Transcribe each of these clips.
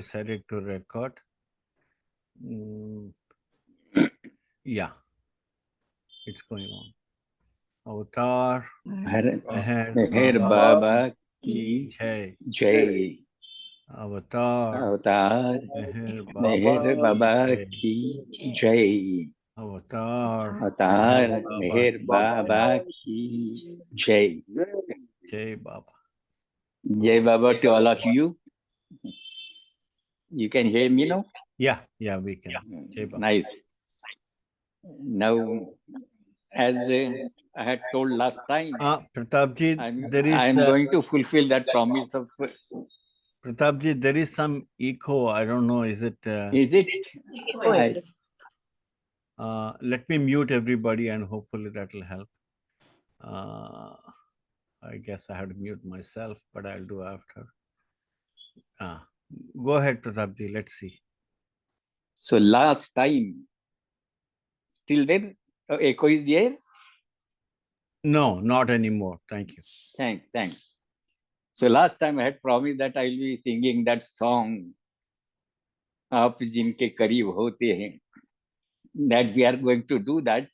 decided to record. Yeah, it's going on. Avatar Ahir Baba ki Jai. Jai. Avatar Avatar Meher Baba ki Jai. Avatar Avatar Baba Meher Baba ki Jai. Jai Baba. Jai Baba to all of you. You can hear me now? Yeah, we can. Jai Baba. Nice. Now, as I had told last time, Pratapji, I'm going to fulfill that promise of. Pratapji, there is some echo. I don't know. Is it? Is it? Let me mute everybody and hopefully that will help. I guess I have to mute myself, but I'll do after. Go ahead, Pratapji. Let's see. So last time, till then, echo is there? No, not anymore. Thank you. Thanks. So last time I had promised that I will be singing that song, "Aap jinke kareeb hote hain," that we are going to do that.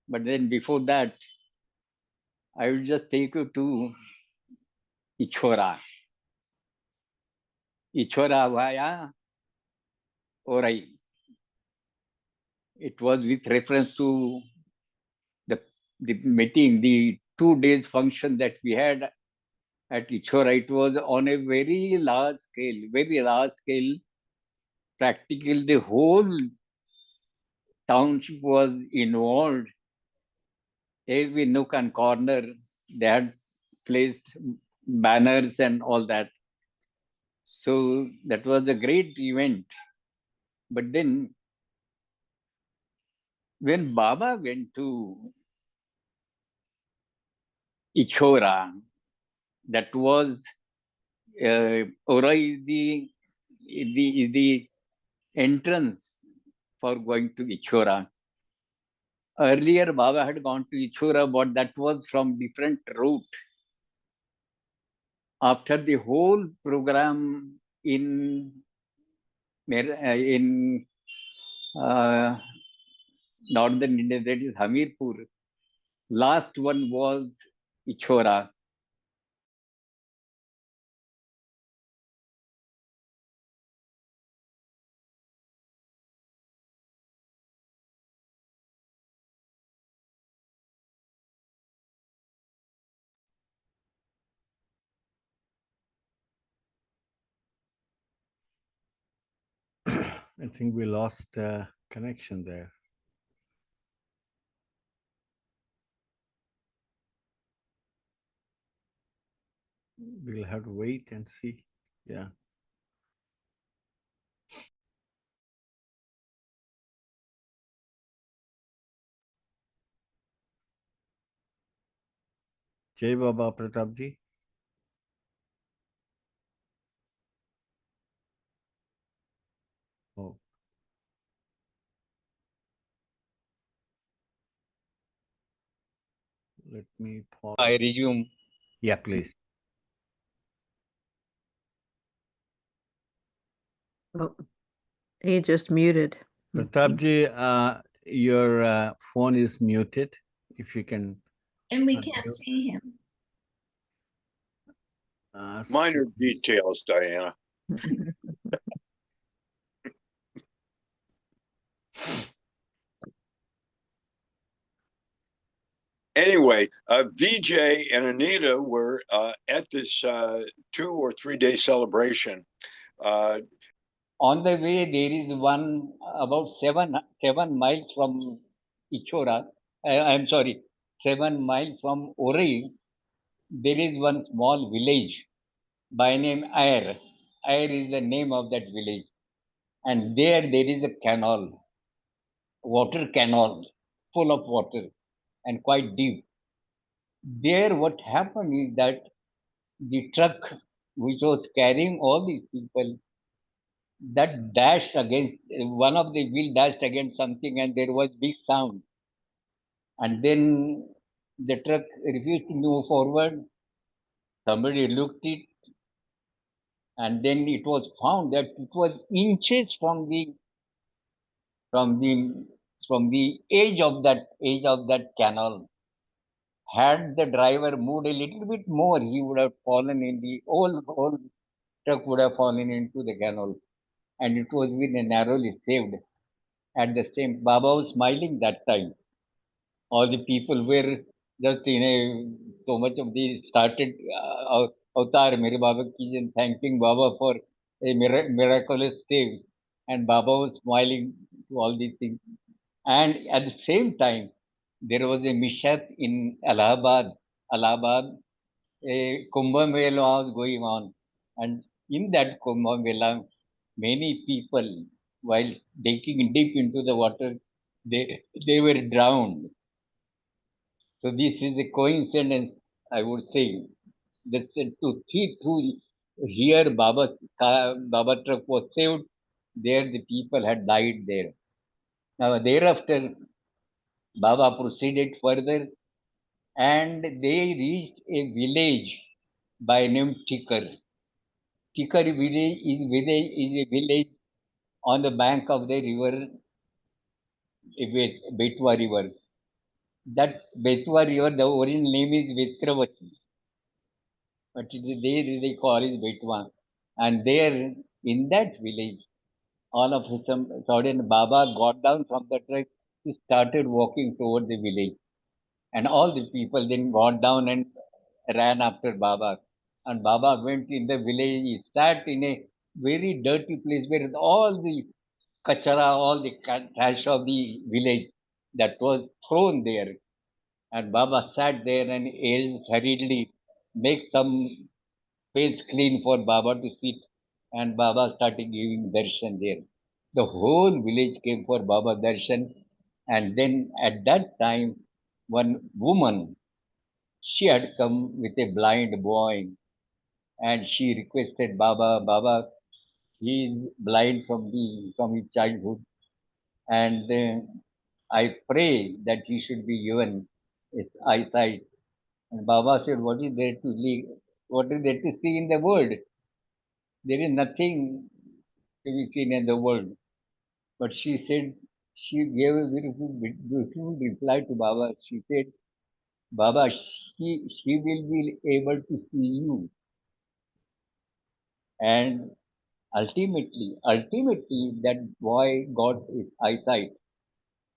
But then before that, I will just take you to Ichora. Ichora via Orai. It was with reference to the meeting, the 2 days function that we had at Ichora. It was on a very large scale. Practically the whole township was involved. Every nook and corner, they had placed banners and all that. So that was a great event. But then when Baba went to Ichora, that was Ora is the entrance for going to Ichora. Earlier, Baba had gone to Ichora, but that was from different route. After the whole program in northern India, that is Hamirpur, last one was Ichora. I think we lost connection there. We'll have to wait and see. Yeah. Jai Baba, Pratapji. Oh. Let me pause. I resume. Yeah, please. Oh, he just muted. Pratapji, your phone is muted. If you can. And we can't see him. Minor details, Diana. Anyway, VJ and Anita were at this 2 or 3 day celebration. On the way, there is one about 7 miles from Ichora. I'm sorry, 7 miles from Ori. There is one small village by name Air. Air is the name of that village. And there is a canal, water canal, full of water and quite deep. There what happened is that the truck which was carrying all these people, that dashed against, one of the wheel dashed against something and there was big sound. And then the truck refused to move forward. Somebody looked it. And then it was found that it was inches from the from the from the edge of that canal. Had the driver moved a little bit more, he would have fallen in the whole truck would have fallen into the canal, and it was been narrowly saved. At the same, Baba was smiling that time. All the people were just so much of the started avatar Mere Baba ki Jai, thanking Baba for a miraculous save, and Baba was smiling to all these things. And at the same time, there was a mishap in Allahabad, a Kumbh Mela was going on, and in that Kumbh Mela, many people, while digging deep into the water, they were drowned. So this is a coincidence, I would say, that to here Baba truck was saved, there the people had died there. Now thereafter, Baba proceeded further, and they reached a village by name Tikar. Tikar village is a village on the bank of the river, Betwa river. That Betwa river, the original name is Vetravati, but they call it Betwa. And there, in that village, all of a sudden, Baba got down from the truck. He started walking toward the village. And all the people then got down and ran after Baba. And Baba went in the village. He sat in a very dirty place where all the kachara, all the trash of the village that was thrown there. And Baba sat there and yelled hurriedly, make some space clean for Baba to sit. And Baba started giving darshan there. The whole village came for Baba darshan. And then at that time, one woman, she had come with a blind boy, and she requested Baba, he is blind from his childhood, and I pray that he should be given his eyesight. And Baba said, what is there to see in the world? There is nothing to be seen in the world. But she said, she gave a beautiful reply to Baba. She said, Baba, she will be able to see you. And ultimately, that boy got his eyesight.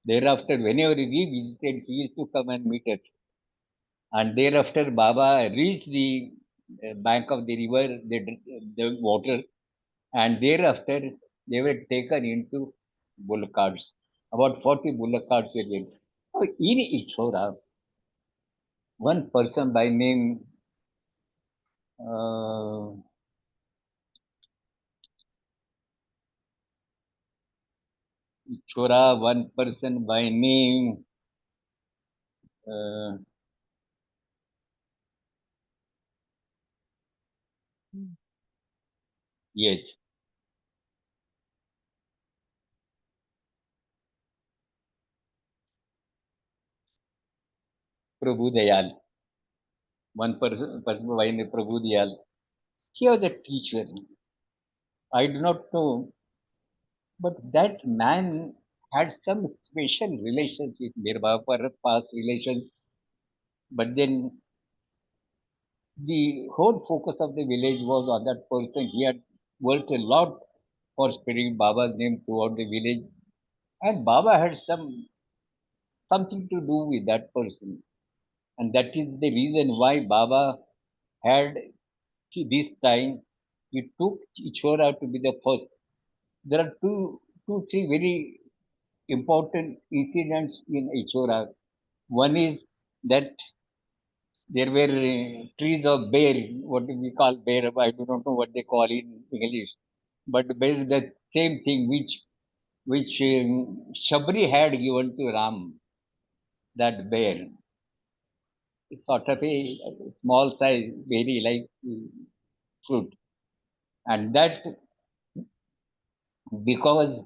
Thereafter, whenever we visited, he used to come and meet us. And thereafter, Baba reached the bank of the river, the water, and thereafter, they were taken into bullock carts. About 40 bullock carts were there. So in Ichora, one person by name uh, Ichora, one person by name uh, yes, Prabhu Dayal. One person by name Prabhu Dayal. He was a teacher. I do not know, but that man had some special relations with Mirba for past relations. But then the whole focus of the village was on that person. He had worked a lot for spreading Baba's name throughout the village, and Baba had something to do with that person, and that is the reason why Baba had this time he took Ichora to be the first. There are three very important incidents in Ichora. One is that there were trees of bear, what do we call bear? I do not know what they call in English, but bear is the same thing which Shabri had given to Ram. That bear, it's sort of a small size, very like fruit, and that because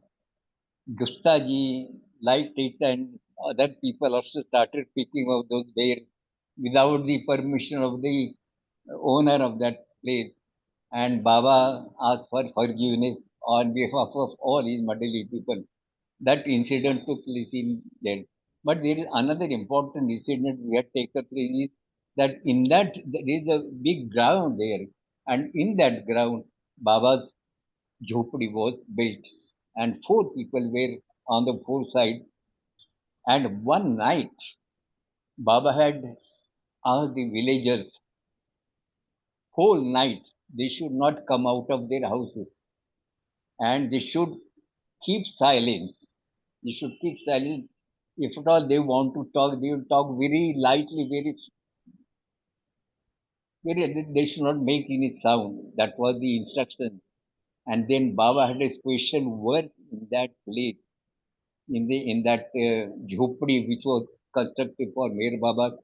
Gustaji liked it, and other people also started picking up those bears without the permission of the owner of that place. and Baba asked for forgiveness on behalf of all his Mandali people. That incident took place in there. But there is another important incident we had taken place is that in that there is a big ground there, and in that ground Baba's jhopadi was built, and four people were on the four sides. And one night Baba had asked the villagers whole night they should not come out of their houses and they should keep silence. They should keep silent. If at all they want to talk, they will talk very lightly, they should not make any sound. That was the instruction. And then Baba had a special work in that place, in that jhopadi which was constructed for Mayor Baba,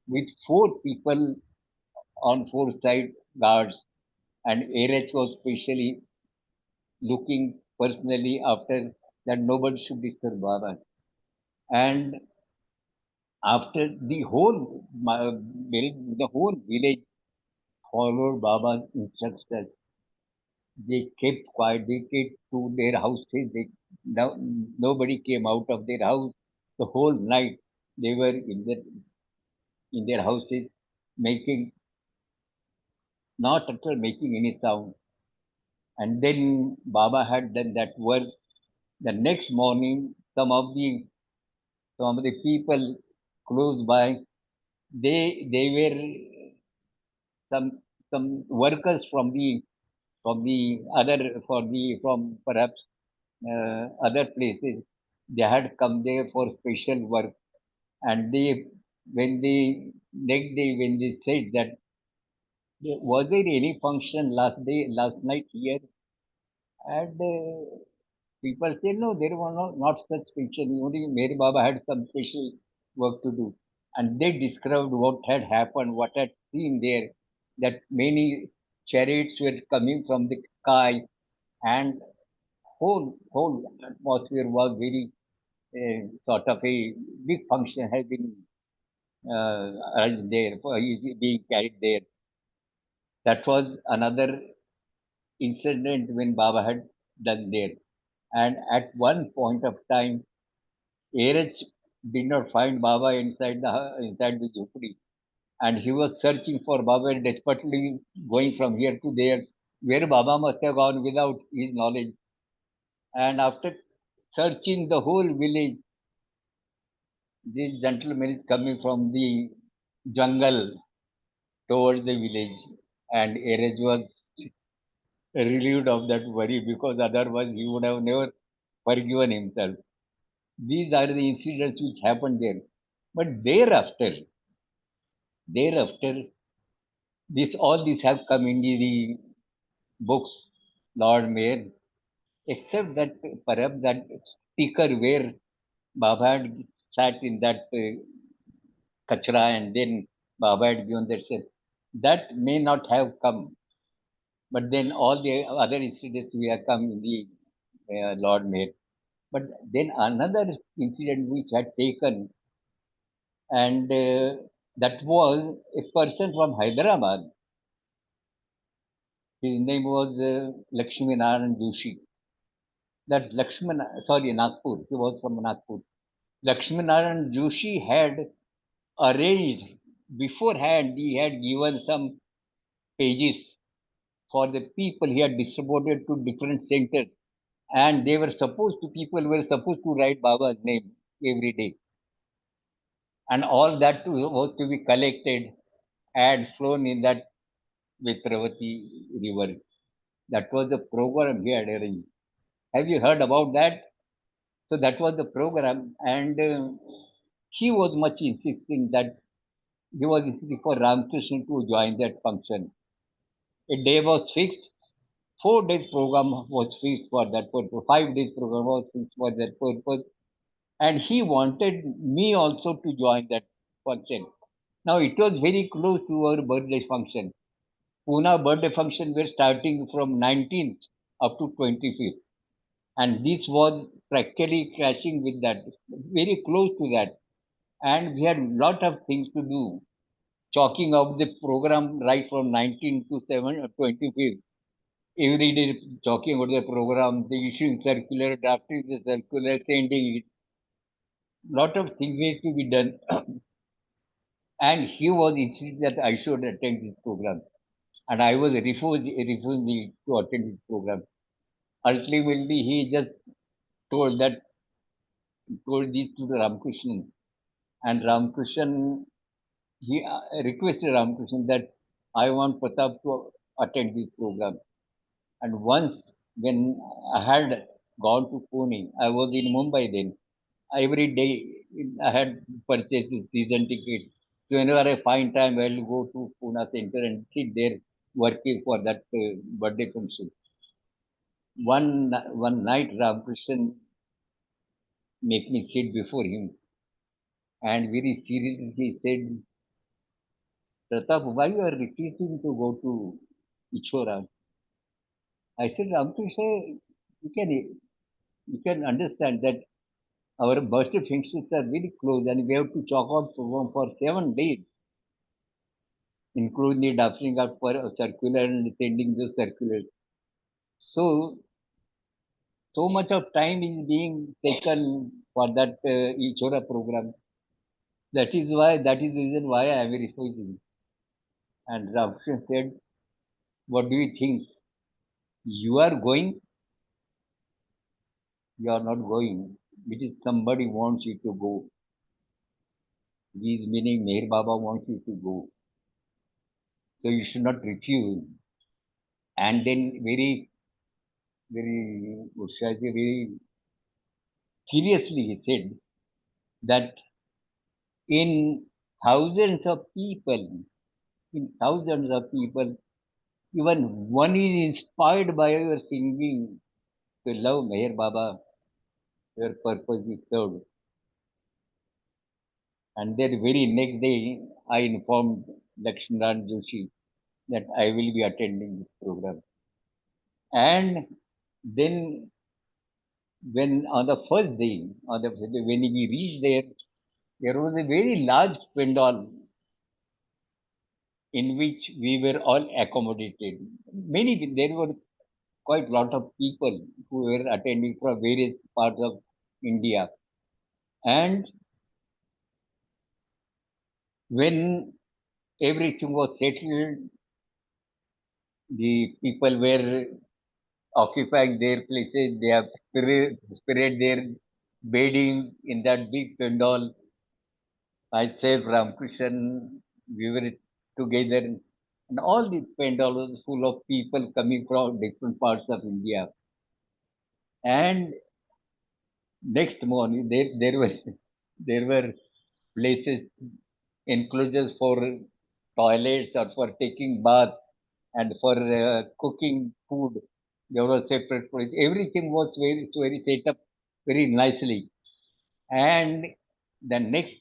with four people on four side guards, and RH was specially looking personally after that nobody should disturb Baba. And after the whole village followed Baba's instructions. They kept quiet. They kept to their houses. No, nobody came out of their house. The whole night they were in their houses, making not at all making any sound. And then Baba had done that work. The next morning, some of the people close by, they were some some workers from perhaps other places. They had come there for special work, and they next day when they said that was there any function last night here, and people said no, there was not such function. Only Mary Baba had some special work to do, and they described what had happened, what had seen there, that many chariots were coming from the sky, and whole atmosphere was very sort of a big function has been arranged there for being carried there. That was another incident when Baba had done there. And at one point of time, ARH did not find Baba inside the jhopadi, and he was searching for Baba, desperately going from here to there, where Baba must have gone without his knowledge. And after searching the whole village, this gentleman is coming from the jungle towards the village, and Eraj was relieved of that worry because otherwise he would have never forgiven himself. These are the incidents which happened there. But thereafter, all these have come in the books, Lord Mayor, except that perhaps that sticker where Baba had sat in that kachra and then Baba had given that set. That may not have come, but then all the other incidents we have come in the Lord Mayor. But then another incident which had taken, and that was a person from Hyderabad. His name was Lakshmi Narayan Joshi. That Nagpur. He was from Nagpur. Lakshmi Narayan Joshi had arranged beforehand. He had given some pages for the people. He had distributed to different centers, and people were supposed to write Baba's name every day, and all that was to be collected and flown in that Vetravati river. That was the program he had arranged. Have you heard about that? So that was the program, and he was much insisting that he was insisting for Ramakrishna to join that function. A day was fixed. 4 days program was fixed for that purpose. 5 days program was fixed for that purpose, and he wanted me also to join that function. Now it was very close to our birthday function. Poona birthday function were starting from 19th up to 25th, and this was practically clashing with that, very close to that, and we had a lot of things to do, chalking out the program right from 19 to 25th. every day talking about the program, the issuing circular, drafting the circular, sending it. Lot of things need to be done. And he was insisting that I should attend this program. And I was refusing to attend this program. Ultimately, he just told this to the Ramakrishnan. And Ramakrishnan, he requested Ramakrishnan that I want Pratap to attend this program. And once when I had gone to Pune, I was in Mumbai then. Every day I had purchased a season ticket. So whenever I find time, I'll go to Pune Center and sit there working for that birthday function. One night, Ramakrishnan make me sit before him, and very seriously he said, Pratap, why you are refusing to go to Ichora? I said, Ramakrishna, you can understand that our birthday functions are very close and we have to chalk out for 7 days, including the drafting out for a circular and sending the circulars. So much of time is being taken for that Ichora program. That is the reason why I am refusing. And Ramakrishna said, what do you think? You are going, you are not going. It is somebody wants you to go. This meaning Meher Baba wants you to go. So you should not refuse. And then very what shall I say, very seriously he said that in thousands of people, even one is inspired by your singing to love Meher Baba, your purpose is served. And then very next day, I informed Lakshman Joshi that I will be attending this program. And then when on the first day, when we reached there was a very large pandal in which we were all accommodated. There were quite a lot of people who were attending from various parts of India. And when everything was settled, the people were occupying their places, they have spread their bedding in that big pandal. Myself, Ramakrishnan, we were together, and all the pandal was full of people coming from different parts of India. And next morning, there were places, enclosures for toilets or for taking bath and for cooking food. There was separate place. Everything was very set up very nicely. And the next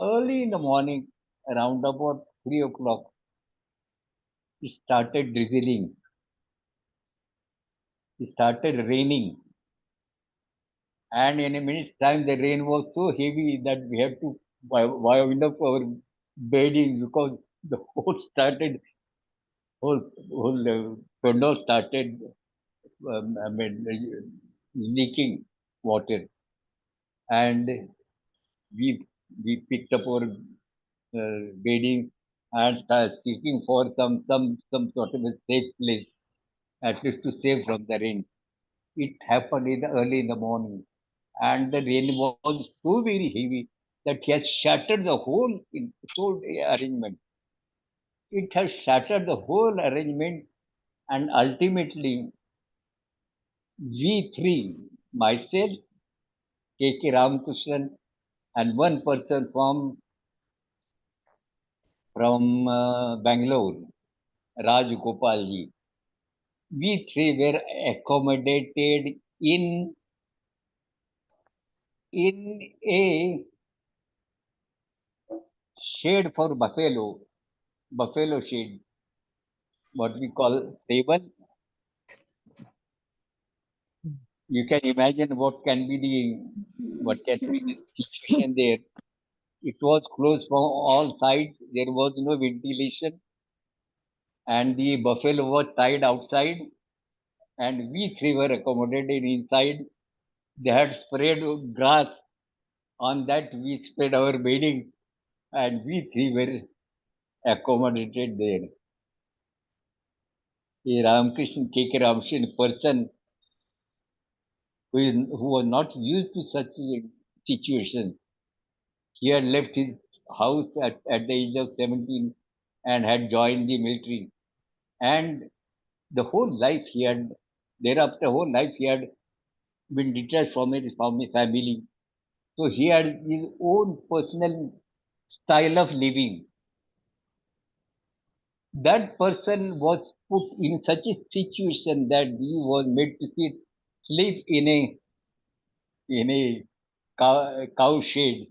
early in the morning, around about 3 o'clock, it started drizzling. It started raining. And in a minute's time, the rain was so heavy that we had to wind up our bedding because the whole condo started leaking water. And we picked up our bedding and started seeking for some sort of a safe place, at least to save from the rain. It happened early in the morning, and the rain was so very heavy that it has shattered the whole arrangement. It has shattered the whole arrangement, and ultimately, we three, myself, K.K. Ramakrishnan, and one person from Bangalore, Raj Gopalji, we three were accommodated in a shade for buffalo shade, what we call stable. You can imagine what can be the situation there. It was closed from all sides. There was no ventilation, and the buffalo was tied outside. and we three were accommodated inside. They had spread grass. On that we spread our bedding, and we three were accommodated there. A Ramakrishna K.K. Ramakrishna person who was not used to such a situation. He had left his house at the age of 17 and had joined the military. And the whole life he had, thereafter, whole life he had been detached from his family. So he had his own personal style of living. That person was put in such a situation that he was made to sleep in a cow shed.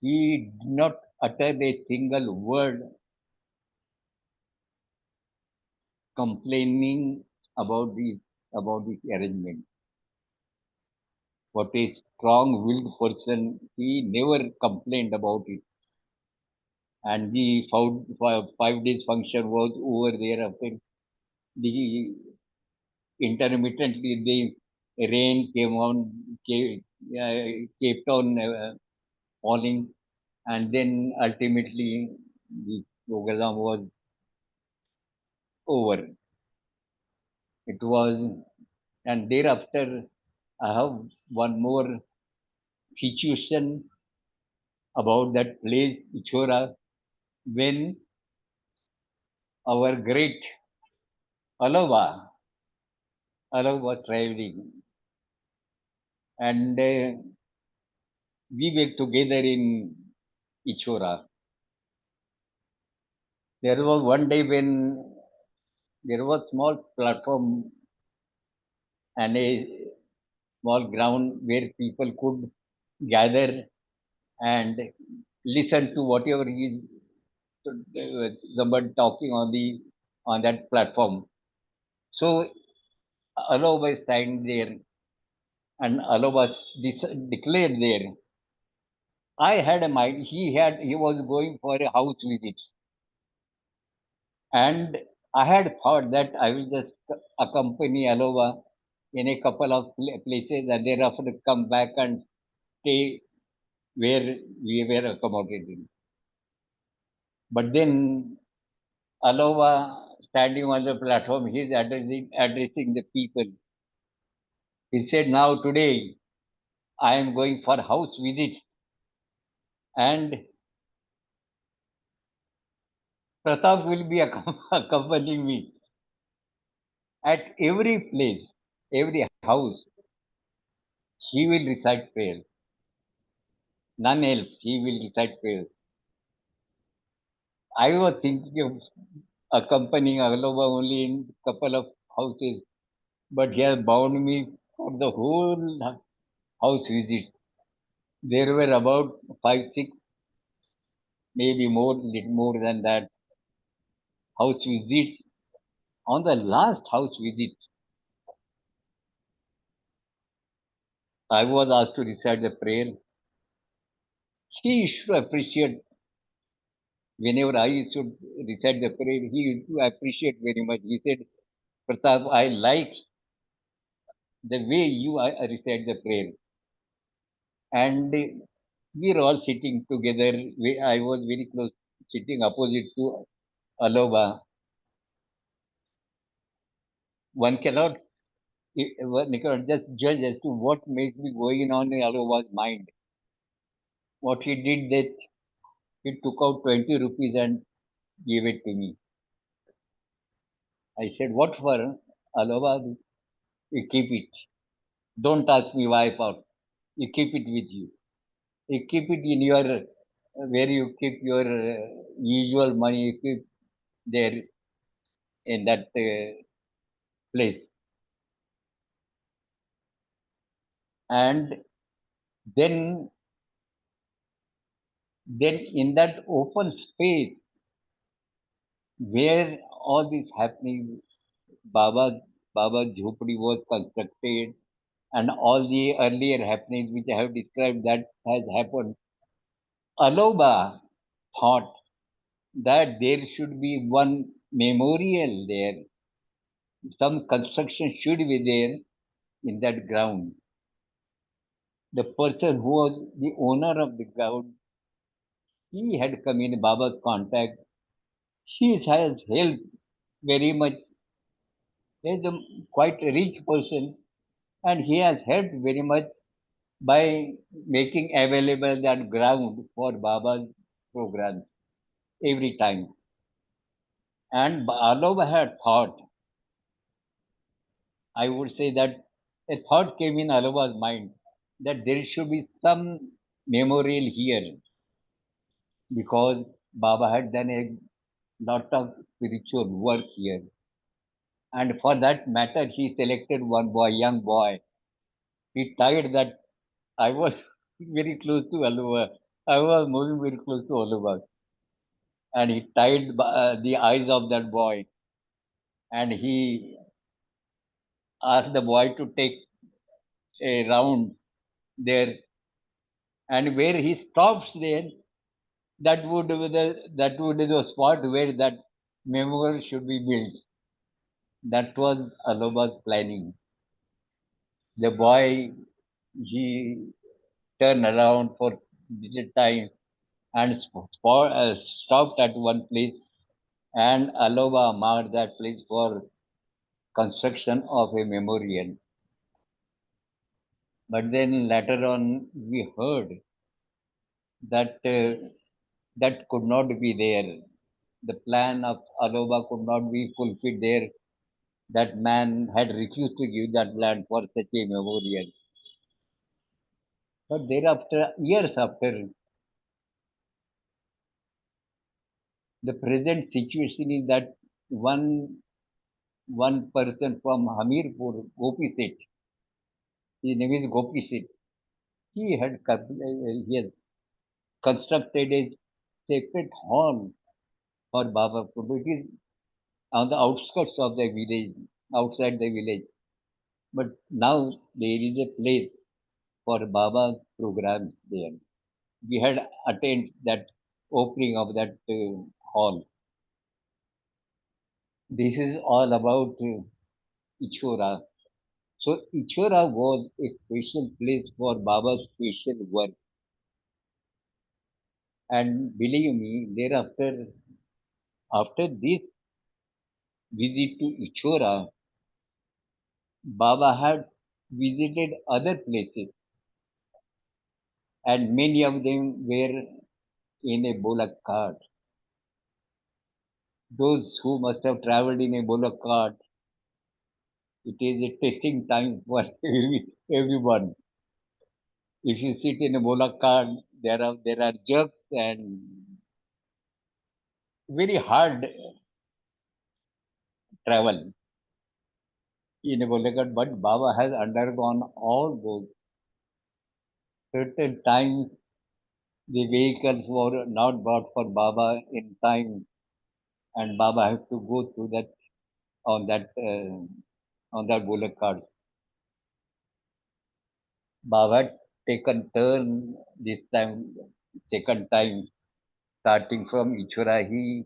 He did not utter a single word complaining about this arrangement. What a strong-willed person! He never complained about it. And the 5 days function was over there. After the intermittently the rain kept on falling, and then ultimately the program was over. It was, and thereafter I have one more situation about that place, Ichora, when our great Alava was traveling, and we were together in Ichora. There was one day when there was small platform and a small ground where people could gather and listen to whatever is somebody talking on that platform. So Allah was standing there, and Allah was declared there. I had a mind. He was going for a house visit, and I had thought that I will just accompany Alova in a couple of places, and thereafter come back and stay where we were accommodated. But then Alova, standing on the platform, he is addressing the people. He said, "Now today I am going for house visits, and Pratap will be accompanying me at every place, every house. He will recite prayers. None else. He will recite prayers." I was thinking of accompanying Aglova only in couple of houses, but he has bound me for the whole house visit. There were about 5, 6, maybe more, little more than that, house visits. On the last house visit, I was asked to recite the prayer. He should appreciate whenever I should recite the prayer. He used to appreciate very much. He said, "Pratap, I like the way you recite the prayer." And we were all sitting together. I was very close, sitting opposite to Alova. One cannot just judge as to what may be going on in Alova's mind. What he did that he took out 20 rupees and gave it to me. I said, "What for?" "Alova, you keep it. Don't ask me why for. You keep it with you. You keep it in your where you keep your usual money. You keep there in that place." And then in that open space where all this happening, Baba Jhopadi was constructed, and all the earlier happenings which I have described that has happened. Aloba thought that there should be one memorial there some construction should be there in that ground. The person who was the owner of the ground, he had come in Baba's contact. He has helped very much. He is a quite rich person, and he has helped very much by making available that ground for Baba's programs every time. And Alova had thought, I would say that a thought came in Alova's mind that there should be some memorial here because Baba had done a lot of spiritual work here. And for that matter, he selected one boy, young boy. He tied that I was very close to Alova. I was moving very close to Alova. And he tied the eyes of that boy. And he asked the boy to take a round there. And where he stops there, that would be the spot where that memorial should be built. That was Aloba's planning. The boy, he turned around for little time and stopped at one place, and Aloba marked that place for construction of a memorial. But then later on, we heard that that could not be there. The plan of Aloba could not be fulfilled there. That man had refused to give that land for such a memorial. But thereafter, years after, the present situation is that one person from Hamirpur, Gopi Seth, his name is Gopi Seth, he has constructed a separate hall for Baba Prabhu. It is on the outskirts of the village, outside the village. But now there is a place for Baba's programs there. We had attended that opening of that hall. This is all about Ichora. So Ichora was a special place for Baba's special work. And believe me, thereafter, after this visit to Ichora, Baba had visited other places, and many of them were in a bullock cart. Those who must have traveled in a bullock cart, it is a testing time for everyone. If you sit in a bullock cart, there are jerks and very hard travel in a bullock cart. But Baba has undergone all those. Certain times the vehicles were not brought for Baba in time, and Baba had to go through that on that bullock cart. Baba had taken turn this time, second time, starting from Ichura, he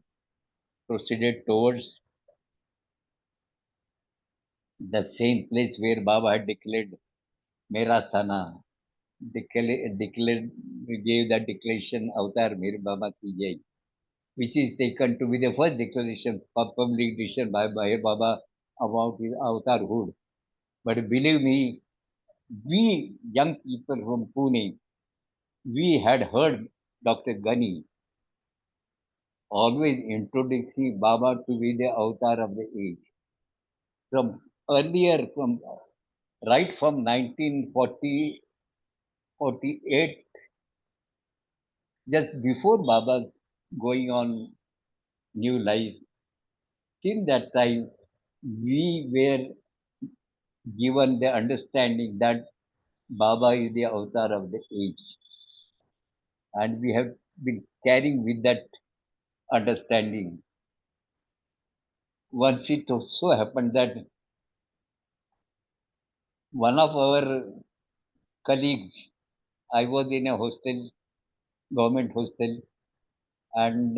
proceeded towards the same place where Baba had declared Mera Sana, declared, gave that declaration Avatar Mere Baba Ki Jai, which is taken to be the first declaration, public declaration by Ahir Baba about his avatarhood. But believe me, we young people from Pune, we had heard Dr. Gani always introducing Baba to be the avatar of the age. From earlier, right from 1940, 48, just before Baba's going on new life, till that time, we were given the understanding that Baba is the avatar of the age. And we have been carrying with that understanding. Once it so happened that one of our colleagues, I was in a hostel, government hostel, and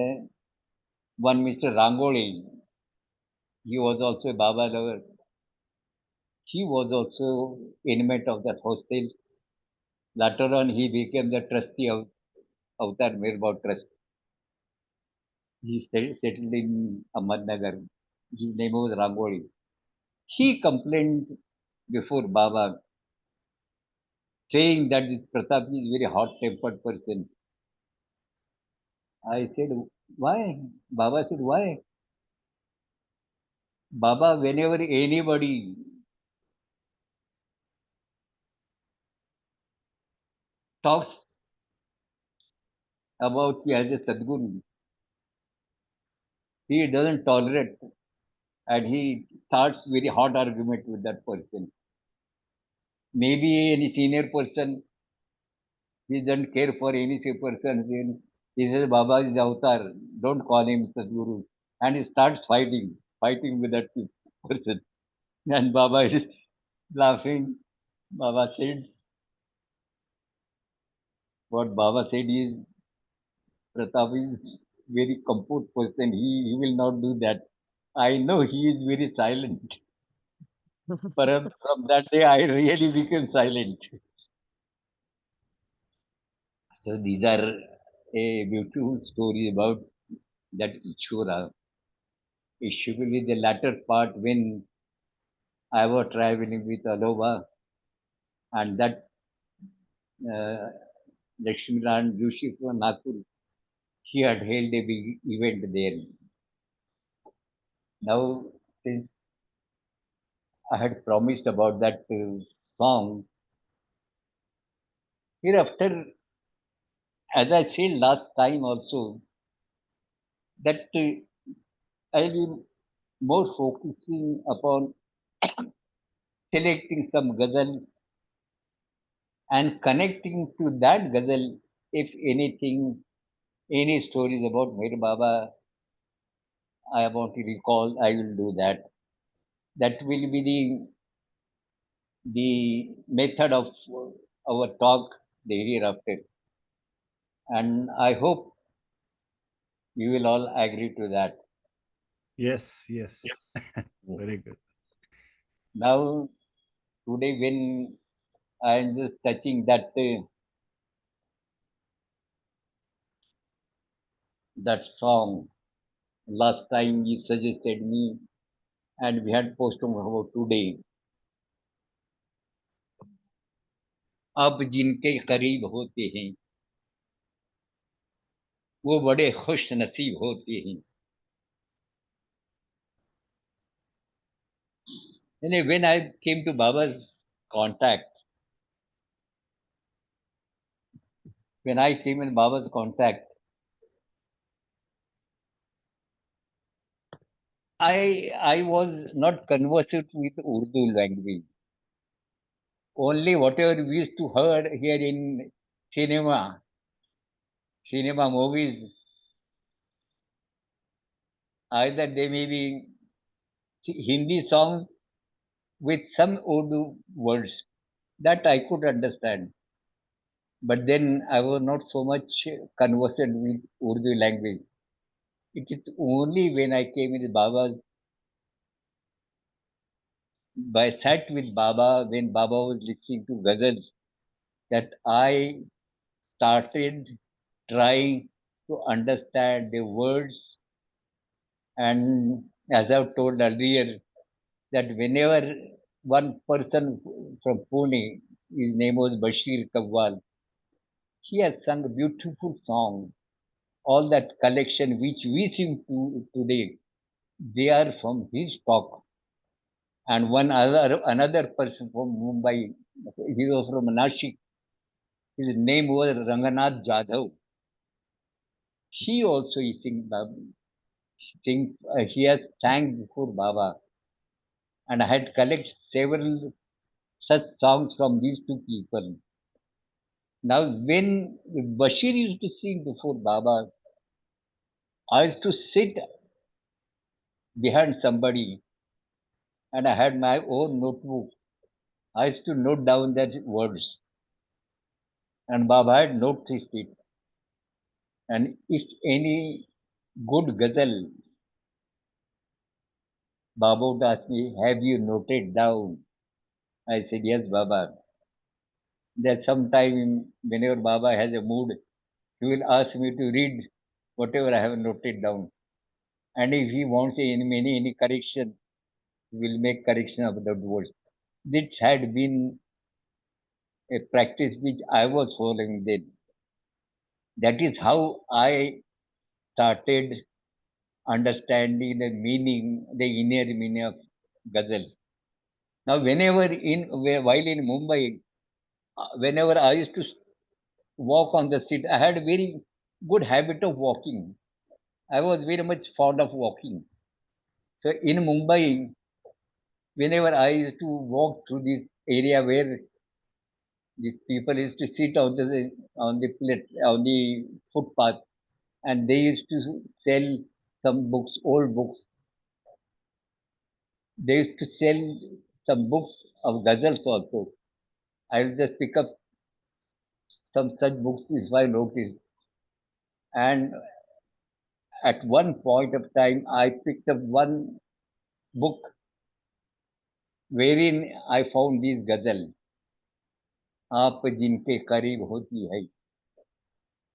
one Mr. Rangoli, he was also a Baba lover. He was also inmate of that hostel. Later on, he became the trustee of Avatar Mirbao Trust. He settled in Ahmednagar. His name was Rangoli. He complained before Baba, saying that this Pratap is very hot-tempered person. I said, why? Baba said, why? Baba, whenever anybody talks about you as a Sadguru, he doesn't tolerate and he starts very hot argument with that person. Maybe any senior person, he doesn't care for any person. Then he says, Baba is avatar, don't call him Sadguru. And he starts fighting with that person. And Baba is laughing. Baba said, what Baba said is, Pratap is very composed person. He will not do that. I know he is very silent. Perhaps from that day I really became silent. So these are a beautiful story about that Ichura. Especially the latter part when I was traveling with Alova and that uh, Lakshmiran Joshi from Nagpur, he had held a big event there. Now, since I had promised about that song, hereafter, as I said last time also, that I will more focusing upon selecting some ghazal and connecting to that ghazal, if anything, any stories about Mir Baba I want to recall, I will do that. That will be the method of our talk the hereafter. And I hope you will all agree to that. Yes, yes. Very good. Now, today, when I am just touching that song, last time you suggested me, and we had postponed about today. अब जिनके करीब होते हैं वो बड़े खुश नसीब होते हैं. And when I came to Baba's contact, when I came in Baba's contact, I was not conversant with Urdu language. Only whatever we used to heard here in cinema movies, either they may be Hindi songs with some Urdu words that I could understand. But then I was not so much conversant with Urdu language. It is only when I came in Baba's, I sat with Baba when Baba was listening to ghazals, that I started trying to understand the words. And as I've told earlier, that whenever one person from Pune, his name was Bashir Kawwal, he has sung a beautiful song. All that collection which we sing to today, they are from his talk. And another person from Mumbai, he was from Nashik. His name was Ranganath Jadhav. He also he has sang before Baba, and I had collected several such songs from these two people. Now, when Bashir used to sing before Baba, I used to sit behind somebody and I had my own notebook. I used to note down that words, and Baba had noticed it. And if any good ghazal, Baba would ask me, have you noted down? I said, yes, Baba. That sometime whenever Baba has a mood, he will ask me to read whatever I have noted down. And if he wants any correction, he will make correction of the words. This had been a practice which I was following then. That is how I started understanding the meaning, the inner meaning of ghazals. Now, while in Mumbai, whenever I used to walk on the street, I had a very good habit of walking. I was very much fond of walking. So in Mumbai, whenever I used to walk through this area where these people used to sit on the footpath, and they used to sell some books, old books. They used to sell some books of ghazals also. I will just pick up some such books if I notice. And at one point of time, I picked up one book wherein I found this ghazal, "Aap jinke kareeb hoti hai,"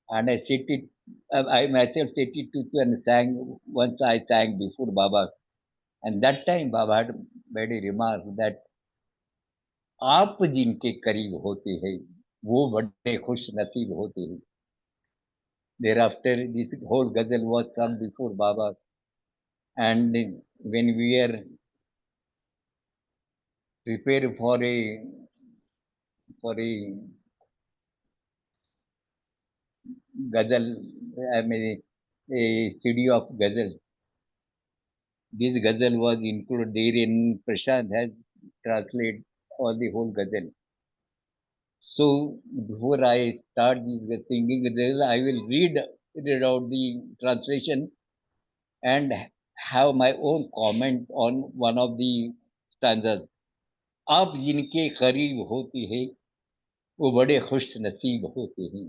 and I set it. I myself set it to and sang. Once I sang before Baba, and that time Baba had made a remark that "Aap jinke kareeb hote hai, wo bade khush naseeb hote hai." Thereafter, this whole ghazal was sung before Baba, and when we were prepared for a ghazal, I mean a CD of ghazal. This ghazal was included therein. Prashant has translated all the whole ghazal. So before I start this singing ghazal, I will read out the translation and have my own comment on one of the stanzas. आप जिनके करीब होती है वो बड़े खुश नसीब होते हैं.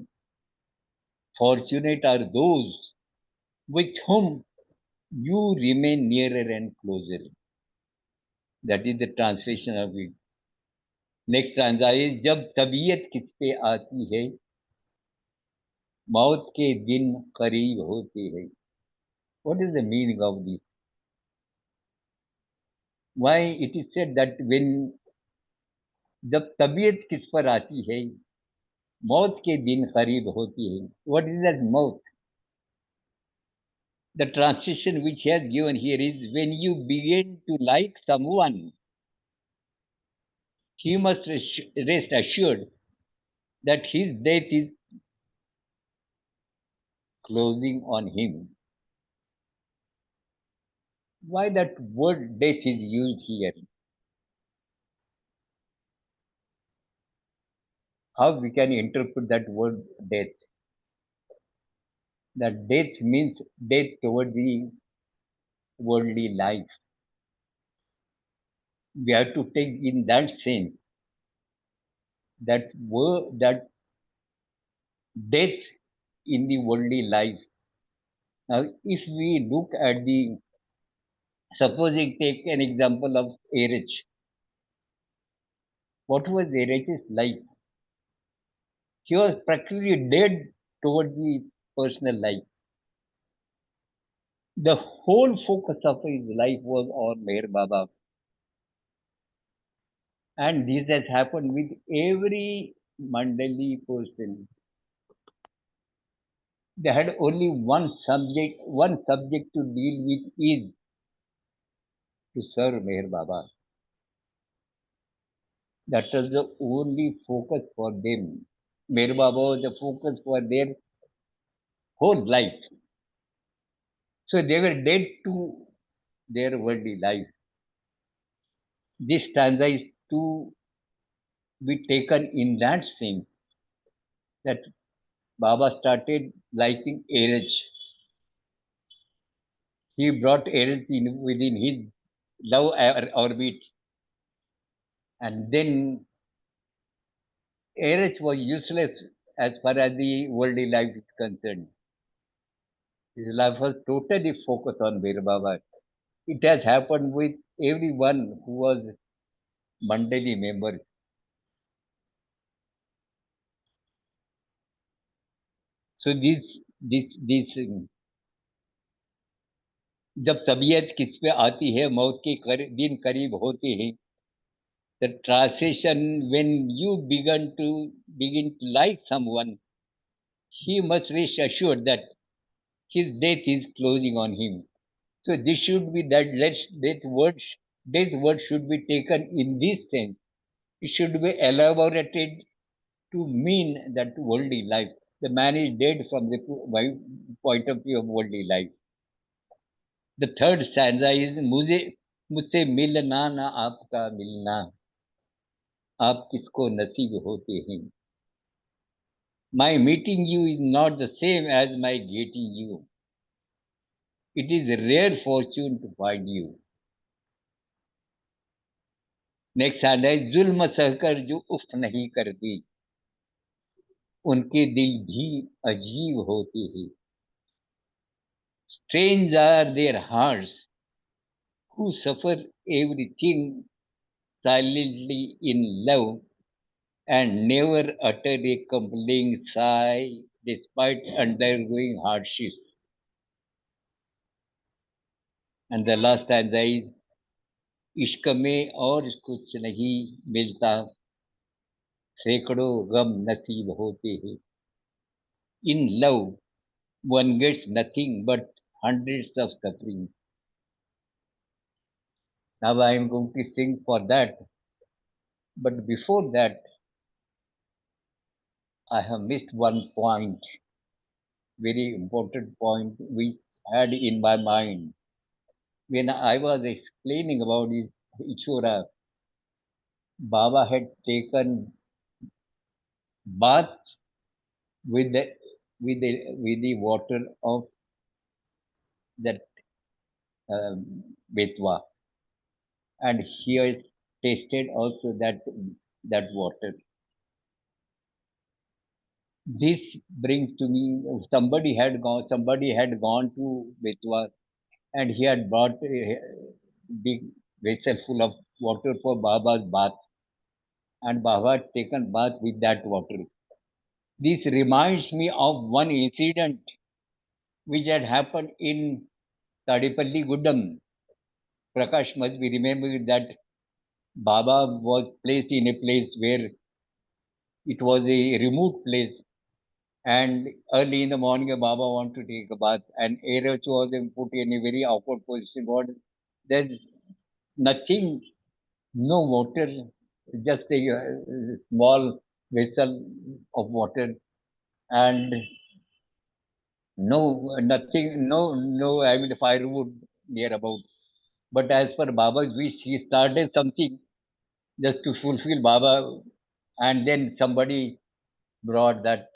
Fortunate are those with whom you remain nearer and closer. That is the translation of it. Next stanza is जब तबीयत किस पे आती है मौत के दिन करीब होते हैं. What is the meaning of this? Why it is said that when जब तबीयत किस पर आती है मौत के दिन करीब होती है. What is that mouth? The translation which he has given here is when you begin to like someone, he must rest assured that his death is closing on him. Why that word death is used here? How we can interpret that word death? That death means death toward the worldly life. We have to take in that sense that word, that death in the worldly life. Now, if we look at supposing take an example of Erich. What was Erich's life? He was practically dead toward the personal life. The whole focus of his life was on Meher Baba. And this has happened with every Mandali person. They had only one subject to deal with is to serve Meher Baba. That was the only focus for them. Meher Baba was the focus for their whole life. So they were dead to their worldly life. This stanza is to be taken in that sense that Baba started liking Erich. He brought Erich within his love orbit. And then Erich was useless as far as the worldly life is concerned. His life was totally focused on Veer Baba. It has happened with everyone who was Mandali members. So this जब तबीयत किस पे आती है, मौत के दिन करीब होते हैं, the transition, when you begin to like someone, he must rest assured that his death is closing on him. So this should be death word should be taken in this sense. It should be elaborated to mean that worldly life. The man is dead from the point of view of worldly life. The third stanza is मुझसे मिलना ना आपका मिलना, आप किसको नसीब होते हैं. My meeting you is not the same as my getting you. It is a rare fortune to find you. Next stanza है जुल्म सहकर जो उफ नहीं करती, उनके दिल भी अजीब होते हैं. Strange are their hearts who suffer everything silently in love and never utter a complaining sigh despite undergoing hardships. And the last stanza is इश्क में और कुछ नहीं मिलता, सैकड़ों गम नसीब होते हैं. In love, one gets nothing but hundreds of suffering. Now I am going to sing for that. But before that, I have missed one point, very important point, which had in my mind. When I was explaining about his Ichora, Baba had taken bath with the water of that Betwa, and he has tasted also that water. This brings to me, somebody had gone to Betwa, and he had brought a big vessel full of water for Baba's bath, and Baba had taken bath with that water. This reminds me of one incident which had happened in Tadipalli Guddam. Prakash must be remembered that Baba was placed in a place where it was a remote place, and early in the morning Baba wanted to take a bath, and Erach was put in a very awkward position. There's nothing, no water, just a small vessel of water, and no, I mean firewood near about. But as per Baba's wish, he started something just to fulfill Baba, and then somebody brought that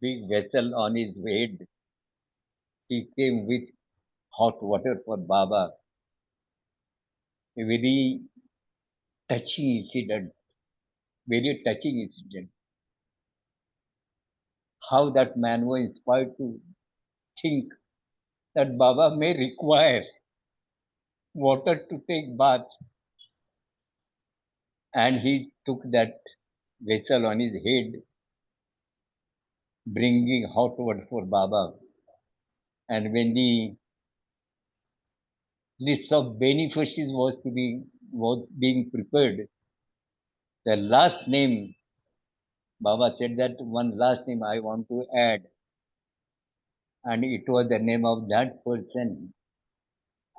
big vessel on his head. He came with hot water for Baba. A very touching incident, very touching incident. How that man was inspired to think that Baba may require water to take bath, and he took that vessel on his head, bringing hot water for Baba. And when the list of beneficiaries was being prepared, the last name, Baba said that one last name I want to add, and it was the name of that person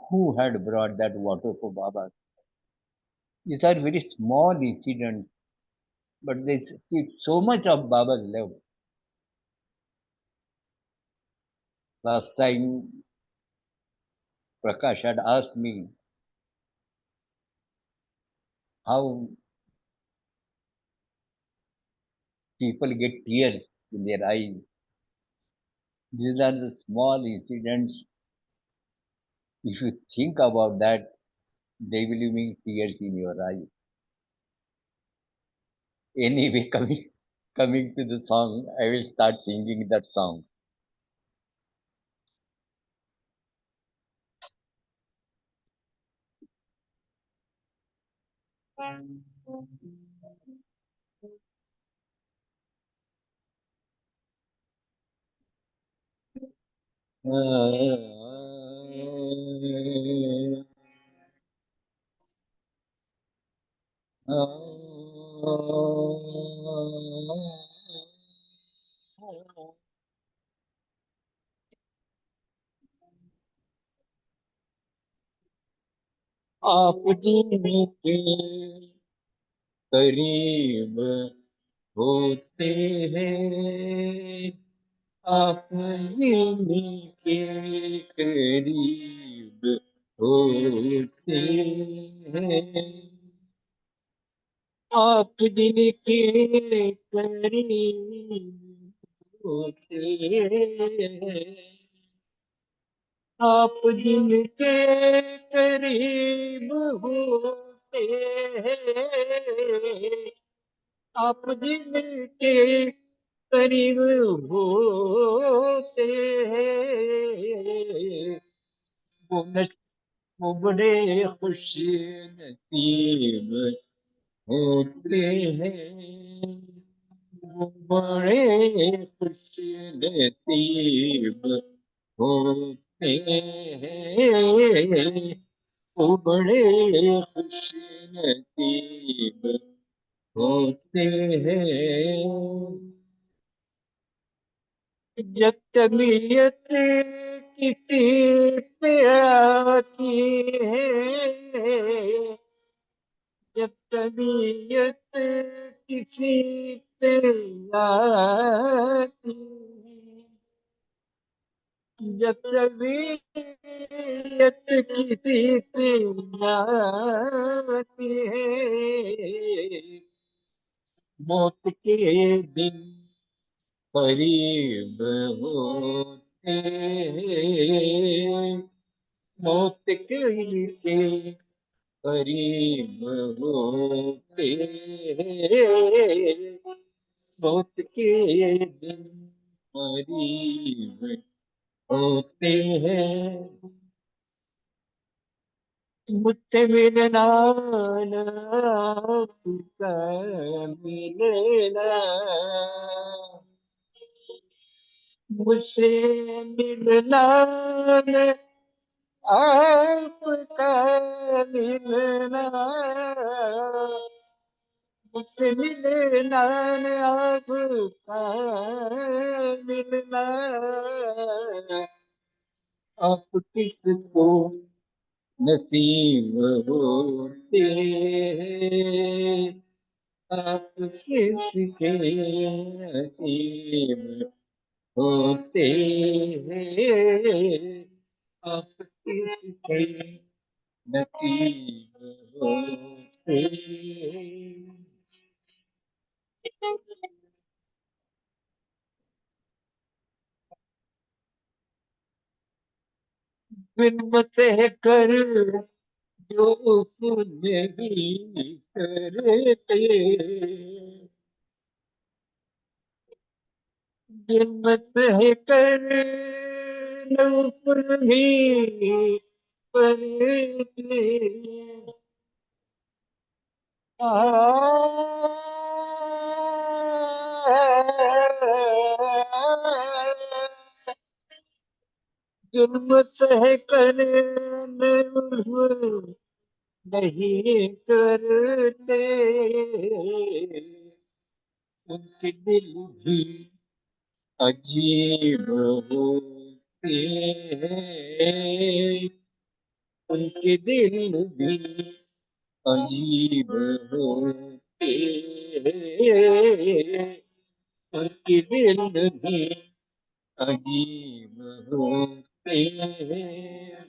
who had brought that water for Baba. These are very small incidents, but they speak so much of Baba's love. Last time, Prakash had asked me how people get tears in their eyes. These are the small incidents. If you think about that, they will bring tears in your eyes. Anyway, coming to the song, I will start singing that song. आप जिनके करीब होते हैं, आप जिनके करीब होते हैं, आप जिनके करीब होते हैं, आप जिनके करीब होते हैं, आप जिनके करीब होते हैं, वो वो बड़े खुश नसीब होते हैं, वो बड़े खुश नसीब होते हैं, वो बड़े खुश नसीब होते हैं। जब तबीयत किसी पे आती है, जब तबीयत किसी पे आती है, जब तबीयत किसी पे आती है, मौत के दिन करीब होते हैं, मौत के करीब होते हैं, मौत के दिन करीब होते हैं। मुझसे मिलना ना आपका मिलना, मुझसे मिलना ना आपका मिलना, मुझसे मिलना ना आपका मिलना, आप किसको नसीब होते हैं, आप किसके नसीब होते हैं, आप किसके नसीब होते हैं। हिम्मत है कर जो पुण्य ही करते, हिम्मत है कर नौकर ही करते। जुल्मत है कर नहीं करते, उनके दिल भी अजीब होते हैं, उनके दिल भी अजीब होते हैं, उनके दिल भी अजीब होते हैं।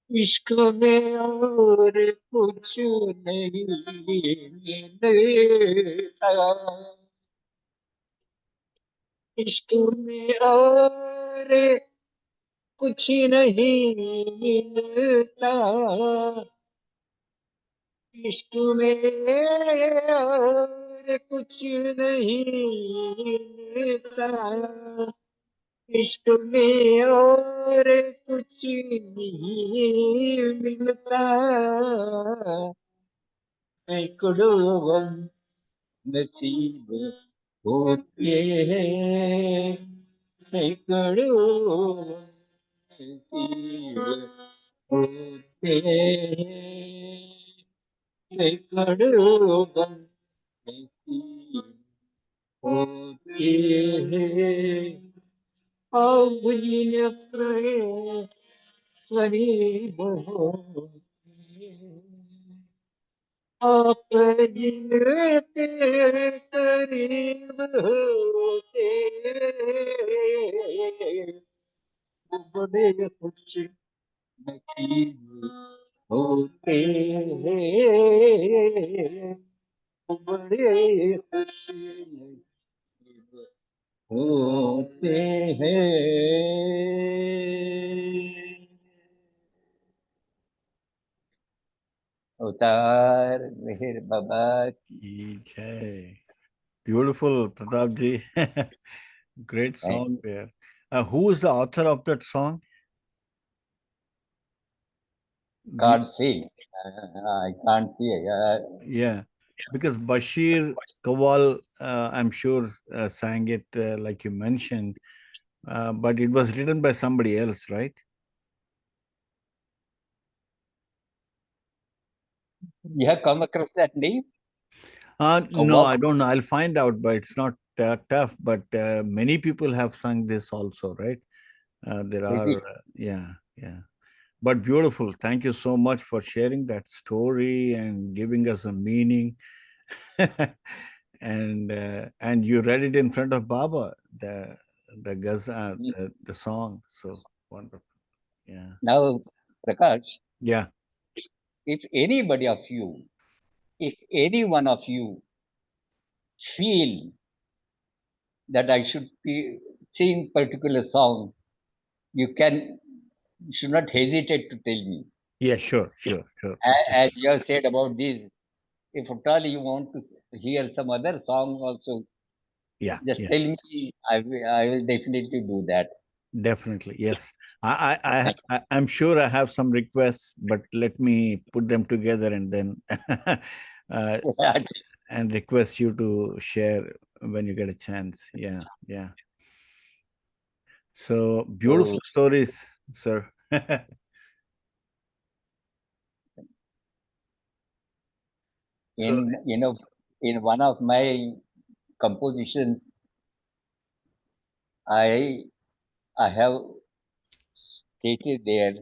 इश्क में और कुछ नहीं मिलता, इश्क में और कुछ नहीं मिलता, इश्क में और कुछ नहीं मिलता, इश्क में और कुछ नहीं मिलता, सैकड़ों गम नसीब होते हैं, सैकड़ों नसीब होते हैं, सैकड़ों गम नसीब होते हैं। अब ये करीब होते हैं, आप जिनके करीब होते हैं, वो बड़े खुश नसीब होते हैं, वो बड़े खुश नसीब होते हैं। अवतार मेहर बाबा की Jai. Beautiful, Pratap ji. Great song there. Who is the author of that song? can't say. I can't say. Yeah, because Bashir Kawal, I'm sure, sang it like you mentioned, but it was written by somebody else, right? You have come across that name? No, Kawal? I don't know. I'll find out, but it's not tough. But many people have sung this also, right? There Is it? are, yeah. But beautiful. Thank you so much for sharing that story and giving us a meaning. And you read it in front of Baba, the song. So wonderful. Yeah. Now, Prakash, Yeah. if anybody of you, if any one of you feel that I should be sing particular song, you should not hesitate to tell me. Yeah, sure. As you have said about this, if at all you want to hear some other song also, Yeah. just tell me. I will definitely do that. Definitely. Yes. I'm sure I have some requests, but let me put them together and then and request you to share when you get a chance. Yeah. So beautiful So, stories, sir. So in one of my compositions, I have stated there,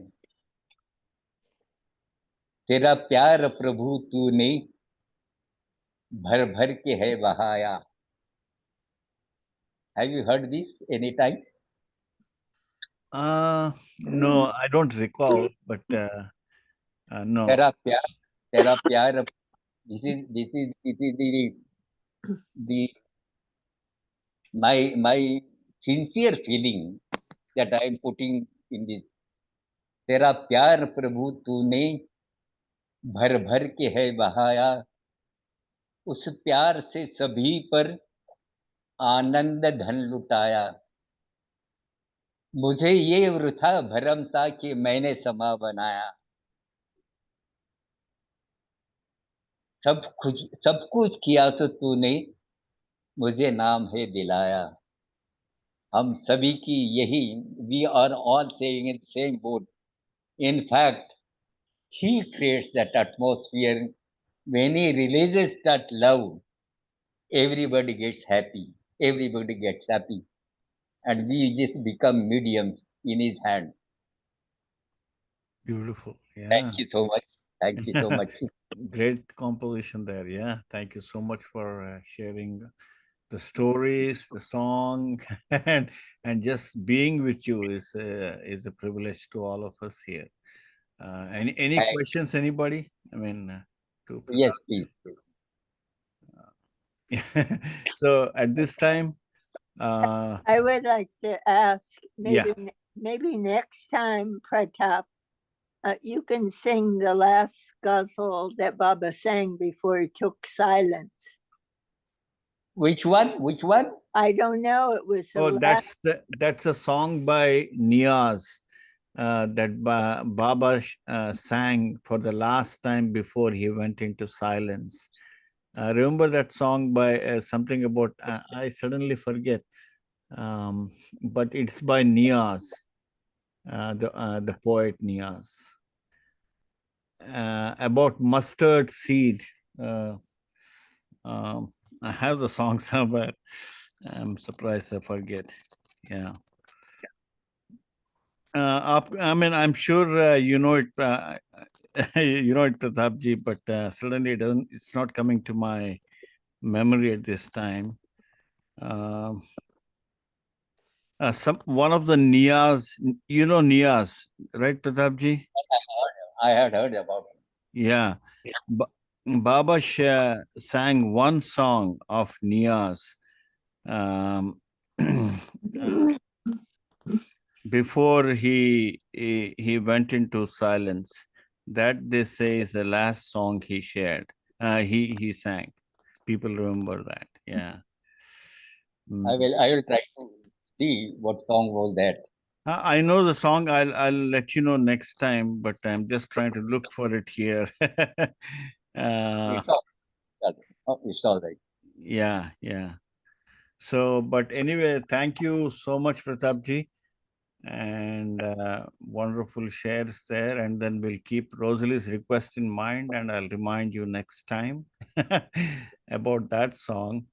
तेरा प्यार प्रभु तूने भर भर के है बहाया. Have you heard this any time? no, I don't recall, but no. तेरा प्यार. This is the my sincere feeling that I am putting in this. तेरा प्यार प्रभु तूने भर भर के है बहाया, उस प्यार से सभी पर आनंद धन लुटाया. मुझे ये वृथा भरम था कि मैंने समा बनाया. सब कुछ किया तो तूने मुझे नाम है दिलाया. हम सभी की यही, we are all saying in the same boat. In fact, he creates that atmosphere. When he releases that love, everybody gets happy. And we just become mediums in his hand. Beautiful. Yeah. Thank you so much. Great composition there. Yeah. Thank you so much for sharing the stories, the song, and just being with you is a privilege to all of us here. Any questions, anybody? I mean, to Yes, please. So at this time, I would like to ask, maybe next time, Pratap, you can sing the last ghazal that Baba sang before he took silence. Which one? Which one? I don't know. It was the Oh, last. that's a song by Niaz that Baba sang for the last time before he went into silence. Remember that song by something about I suddenly forget, but it's by Niaz, the poet Niaz, about mustard seed. I have the song somewhere. I'm surprised I forget. Yeah. I mean, I'm sure you know it. You know it, Pratapji, but suddenly it's not coming to my memory at this time. One of the Niaz, you know Niaz, right, Pratapji? I had heard about it. Yeah. Baba sang one song of Niaz before he went into silence. That they say is the last song he shared. He sang. People remember that. Yeah. I will try to see what song was that. I know the song. I'll let you know next time. But I'm just trying to look for it here. It's all right. Yeah, yeah. So, but anyway, thank you so much, Pratapji, and wonderful shares there. And then we'll keep Rosalie's request in mind, and I'll remind you next time about that song.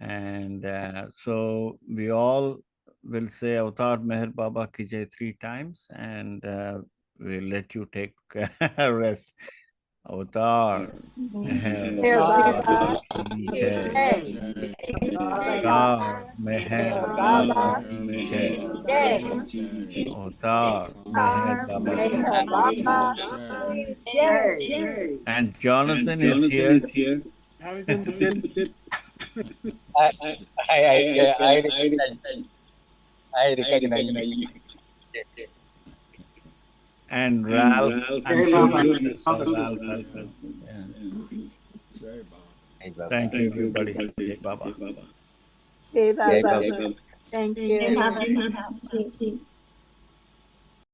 And so we all will say Avatar Meher Baba Ki Jai 3 times, and we'll let you take rest. Avatar Meher Baba Ki Jai. Avatar Meher Baba Ki Jai. Avatar Meher Baba Ki Jai. And Jonathan is here. How is it? I recognize you. And Ralph. I'm sure you saw Ralph as well. Yeah. Thank you, everybody. Jai Baba. Jai Baba. Jai Thank Jai you. Baba.